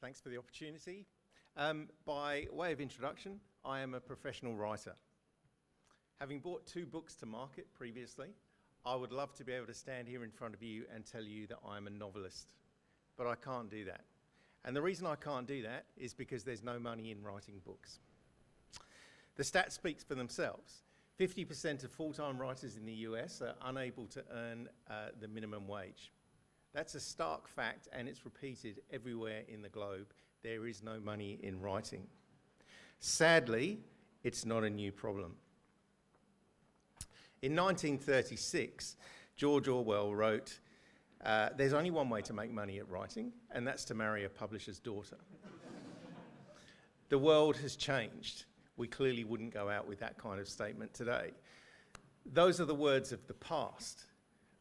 Thanks for the opportunity. By way of introduction, I am a professional writer. Having brought 2 books to market previously, I would love to be able to stand here in front of you and tell you that I'm a novelist, but I can't do that. And the reason I can't do that is because there's no money in writing books. The stats speak for themselves. 50% of full-time writers in the US are unable to earn the minimum wage. That's a stark fact, and it's repeated everywhere in the globe. There is no money in writing. Sadly, it's not a new problem. In 1936, George Orwell wrote, "There's only one way to make money at writing, and that's to marry a publisher's daughter." The world has changed. We clearly wouldn't go out with that kind of statement today. Those are the words of the past.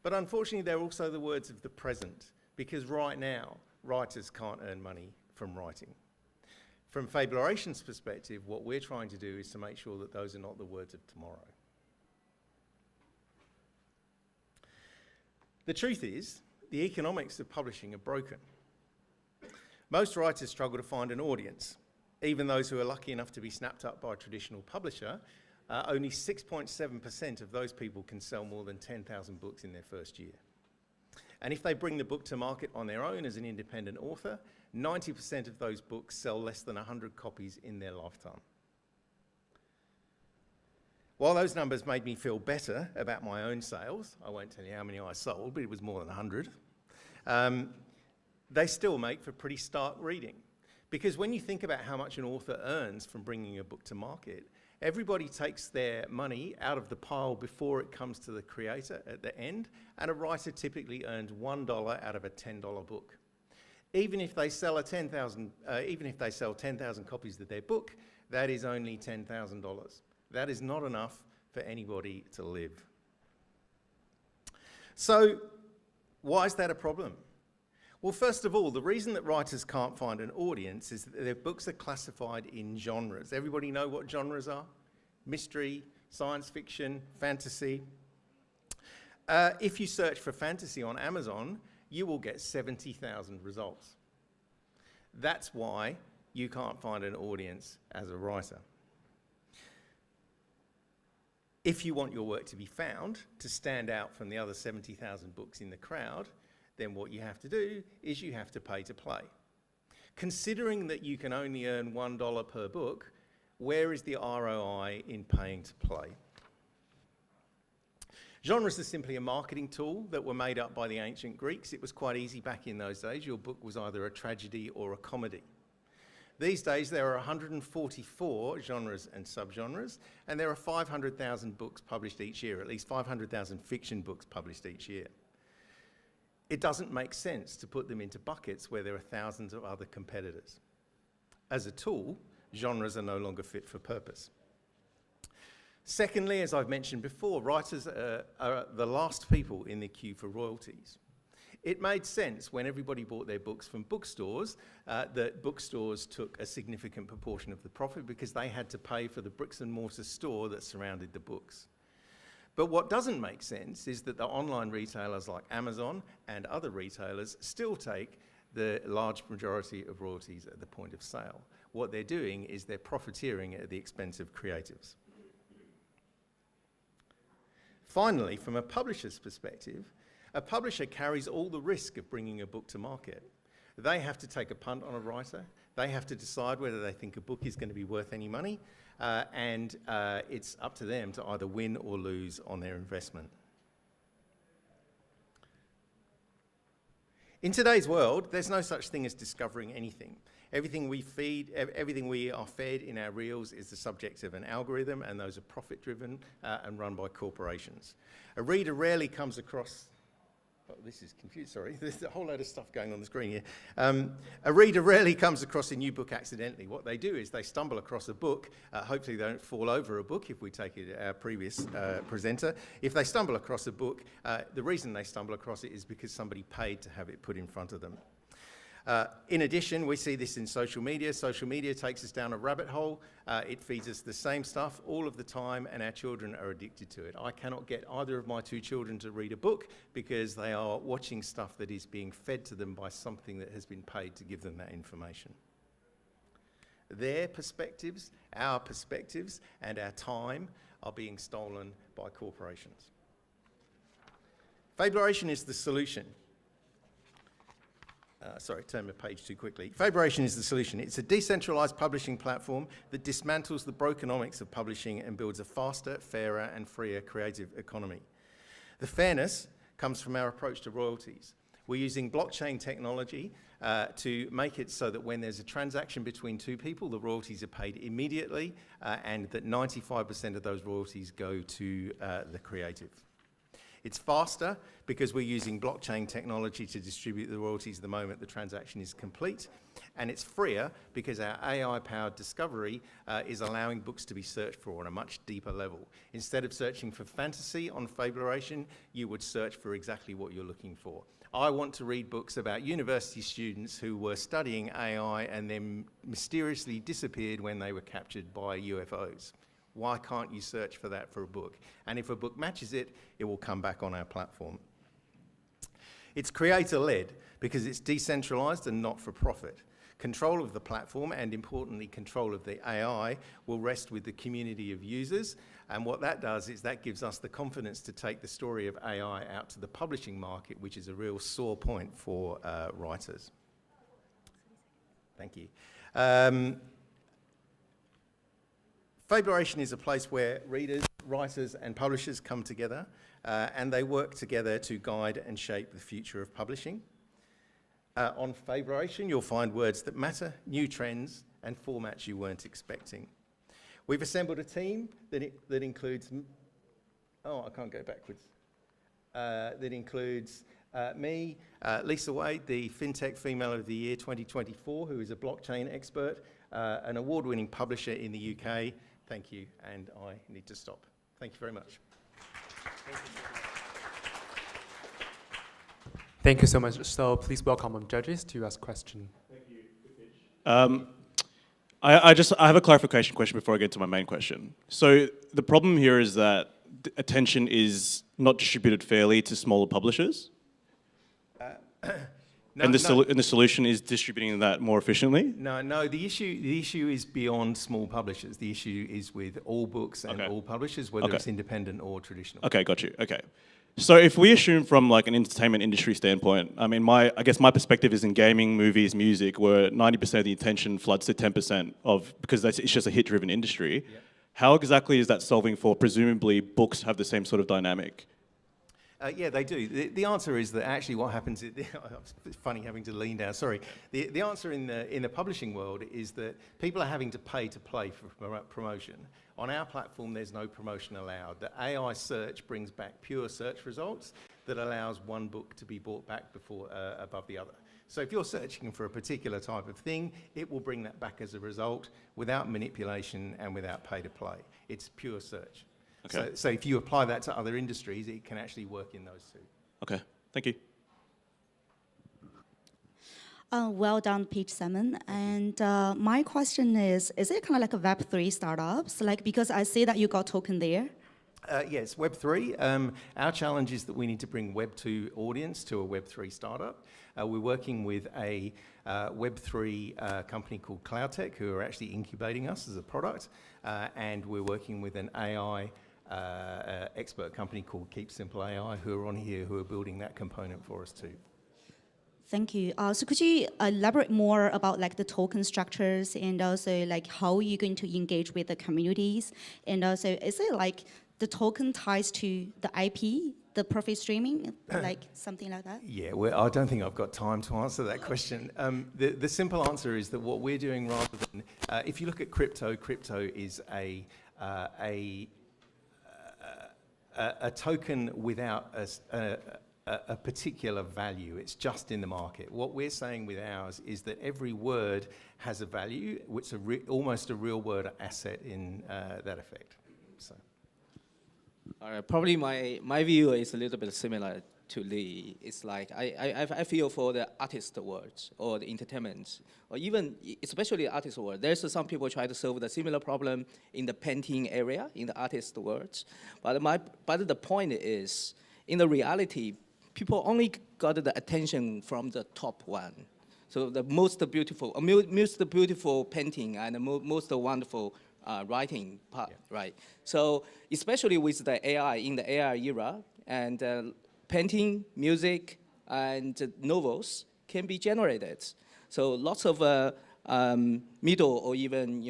But unfortunately, they're also the words of the present, because right now, writers can't earn money from writing. From Fableration's perspective, what we're trying to do is to make sure that those are not the words of tomorrow. The truth is, the economics of publishing are broken. Most writers struggle to find an audience. Even those who are lucky enough to be snapped up by a traditional publisher, only 6.7% of those people can sell more than 10,000 books in their first year. And if they bring the book to market on their own as an independent author, 90% of those books sell less than 100 copies in their lifetime. While those numbers made me feel better about my own sales, I won't tell you how many I sold, but it was more than 100, they still make for pretty stark reading. Because when you think about how much an author earns from bringing a book to market, everybody takes their money out of the pile before it comes to the creator at the end, and a writer typically earns $1 out of a $10 book. Even if they sell 10,000 copies of their book, that is only $10,000. That is not enough for anybody to live. So, why is that a problem? Well, first of all, the reason that writers can't find an audience is that their books are classified in genres. Everybody know what genres are? Mystery, science fiction, fantasy. If you search for fantasy on Amazon, you will get 70,000 results. That's why you can't find an audience as a writer. If you want your work to be found, to stand out from the other 70,000 books in the crowd, then what you have to do is you have to pay to play. Considering that you can only earn $1 per book, where is the ROI in paying to play? Genres are simply a marketing tool that were made up by the ancient Greeks. It was quite easy back in those days. Your book was either a tragedy or a comedy. These days, there are 144 genres and subgenres, and there are 500,000 books published each year, at least 500,000 fiction books published each year. It doesn't make sense to put them into buckets where there are thousands of other competitors. As a tool, genres are no longer fit for purpose. Secondly, as I've mentioned before, writers are the last people in the queue for royalties. It made sense when everybody bought their books from bookstores that bookstores took a significant proportion of the profit because they had to pay for the bricks and mortar store that surrounded the books. But what doesn't make sense is that the online retailers like Amazon and other retailers still take the large majority of royalties at the point of sale. What they're doing is they're profiteering at the expense of creatives. Finally, from a publisher's perspective, a publisher carries all the risk of bringing a book to market. They have to take a punt on a writer. They have to decide whether they think a book is going to be worth any money, and it's up to them to either win or lose on their investment. In today's world, there's no such thing as discovering anything. Everything we are fed in our reels is the subject of an algorithm, and those are profit-driven and run by corporations. A reader rarely comes across... Oh, this is confused, sorry. There's a whole load of stuff going on the screen here. A reader rarely comes across a new book accidentally. What they do is they stumble across a book. Hopefully they don't fall over a book, if we take it our previous presenter. If they stumble across a book, the reason they stumble across it is because somebody paid to have it put in front of them. In addition, we see this in social media. Social media takes us down a rabbit hole. It feeds us the same stuff all of the time, and our children are addicted to it. I cannot get either of my 2 children to read a book because they are watching stuff that is being fed to them by something that has been paid to give them that information. Their perspectives, our perspectives, and our time are being stolen by corporations. Fableration is the solution. Sorry, turn the page too quickly. Fableration is the solution. It's a decentralized publishing platform that dismantles the brokenomics of publishing and builds a faster, fairer, and freer creative economy. The fairness comes from our approach to royalties. We're using blockchain technology to make it so that when there's a transaction between 2 people, the royalties are paid immediately, and that 95% of those royalties go to the creative. It's faster because we're using blockchain technology to distribute the royalties the moment the transaction is complete. And it's freer because our AI-powered discovery is allowing books to be searched for on a much deeper level. Instead of searching for fantasy on Fableration, you would search for exactly what you're looking for. I want to read books about university students who were studying AI and then mysteriously disappeared when they were captured by UFOs. Why can't you search for that for a book? And if a book matches it, it will come back on our platform. It's creator-led because it's decentralized and not for profit. Control of the platform, and importantly, control of the AI, will rest with the community of users. And what that does is that gives us the confidence to take the story of AI out to the publishing market, which is a real sore point for writers. Thank you. Fableration is a place where readers, writers, and publishers come together, and they work together to guide and shape the future of publishing. On Fableration, you'll find words that matter, new trends, and formats you weren't expecting. We've assembled a team that includes... Oh, I can't go backwards. That includes me, Lisa Wade, the FinTech Female of the Year 2024, who is a blockchain expert, an award-winning publisher in the UK. Thank you, and I need to stop. Thank you very much. Thank you so much. So please welcome our judges to ask questions. Thank you. I have a clarification question before I get to my main question. So the problem here is that attention is not distributed fairly to smaller publishers? And the solution is distributing that more efficiently? No. The issue is beyond small publishers. The issue is with all books and all publishers, whether it's independent or traditional. Okay, got you. Okay. So if we assume from like an entertainment industry standpoint, I mean, I guess my perspective is in gaming, movies, music, where 90% of the attention floods to 10% because it's just a hit-driven industry. Yep. How exactly is that solving for, presumably, books have the same sort of dynamic? Yeah, they do. The answer is that actually what happens is, it's funny having to lean down, sorry. The answer in the publishing world is that people are having to pay to play for promotion. On our platform, there's no promotion allowed. The AI search brings back pure search results that allows one book to be brought back above the other. So if you're searching for a particular type of thing, it will bring that back as a result without manipulation and without pay to play. It's pure search. Okay. So if you apply that to other industries, it can actually work in those 2. Okay, thank you. Well done, Pete Salmon. And my question is it kind of like a Web3 startups? Like, because I see that you got token there. Yes, Web3. Our challenge is that we need to bring Web2 audience to a Web3 startup. We're working with a Web3 company called CloudTech, who are actually incubating us as a product. And we're working with an AI expert company called Keep Simple AI, who are on here, who are building that component for us too. Thank you. So could you elaborate more about like the token structures and also like how you're going to engage with the communities? And also, is it like the token ties to the IP, the profit streaming, like something like that? Yeah, well, I don't think I've got time to answer that question. The simple answer is that what we're doing, rather than, if you look at crypto is a token without a particular value. It's just in the market. What we're saying with ours is that every word has a value, which is almost a real word asset in that effect. So. Probably my view is a little bit similar to lead. It's like I feel for the artist world or the entertainment, or even especially artist world. There's some people try to solve the similar problem in the painting area, in the artist world. But the point is, in the reality, people only got the attention from the top one. So the most beautiful painting and the most wonderful writing part, right? So especially with the AI, in the AI era, and painting, music, and novels can be generated. So lots of middle or even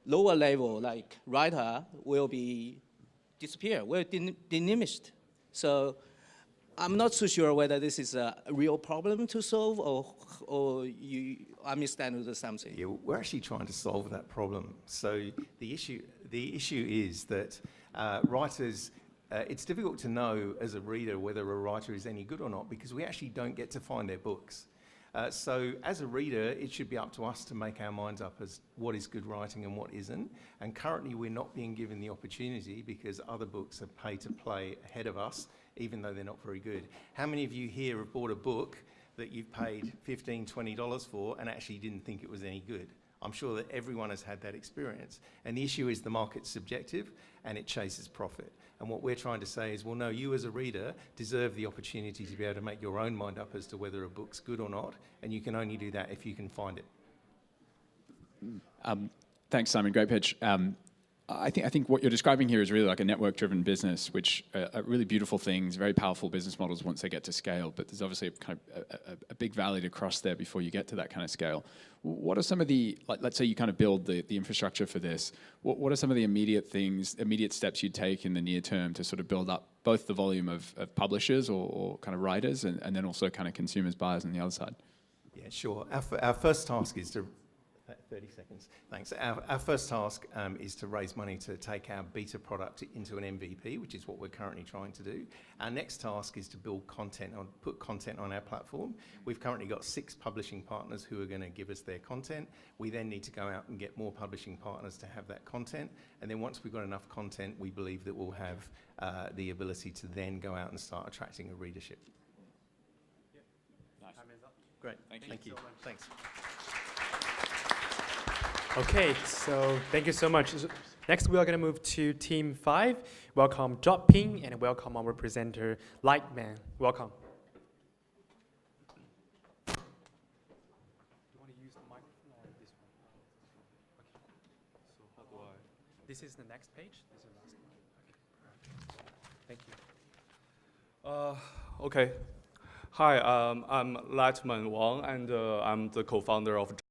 lower level like writer will be disappear, will diminished. So I'm not so sure whether this is a real problem to solve or you understand something. Yeah, we're actually trying to solve that problem. So the issue is that writers, it's difficult to know as a reader whether a writer is any good or not because we actually don't get to find their books. So as a reader, it should be up to us to make our minds up as what is good writing and what isn't. And currently we're not being given the opportunity because other books are pay to play ahead of us, even though they're not very good. How many of you here have bought a book that you've paid $15, $20 for and actually didn't think it was any good? I'm sure that everyone has had that experience. And the issue is the market's subjective and it chases profit. And what we're trying to say is, well, no, you as a reader deserve the opportunity to be able to make your own mind up as to whether a book's good or not. And you can only do that if you can find it. Thanks, Simon. Great pitch. I think what you're describing here is really like a network-driven business, which are really beautiful things, very powerful business models once they get to scale. But there's obviously a big valley to cross there before you get to that kind of scale. What are some of the, let's say you kind of build the infrastructure for this. What are some of the immediate steps you'd take in the near term to sort of build up both the volume of publishers or kind of writers and then also kind of consumers, buyers on the other side? Yeah, sure. Our first task is to 30 seconds. Thanks. Our first task is to raise money to take our beta product into an MVP, which is what we're currently trying to do. Our next task is to build content, put content on our platform. We've currently got 6 publishing partners who are going to give us their content. We then need to go out and get more publishing partners to have that content. And then once we've got enough content, we believe that we'll have the ability to then go out and start attracting a readership. Yep. Nice. Time is up. Great. Thank you. So much. Thanks. Okay, so thank you so much. Next, we are going to move to Team 5. Welcome Job Ping and welcome our presenter Lightman. Welcome. You want to use the microphone or this one? Okay. So how do I? This is the next page. This is the last one. Okay. Thank you. Okay. Hi, I'm Lightman Wang, and I'm the co-founder of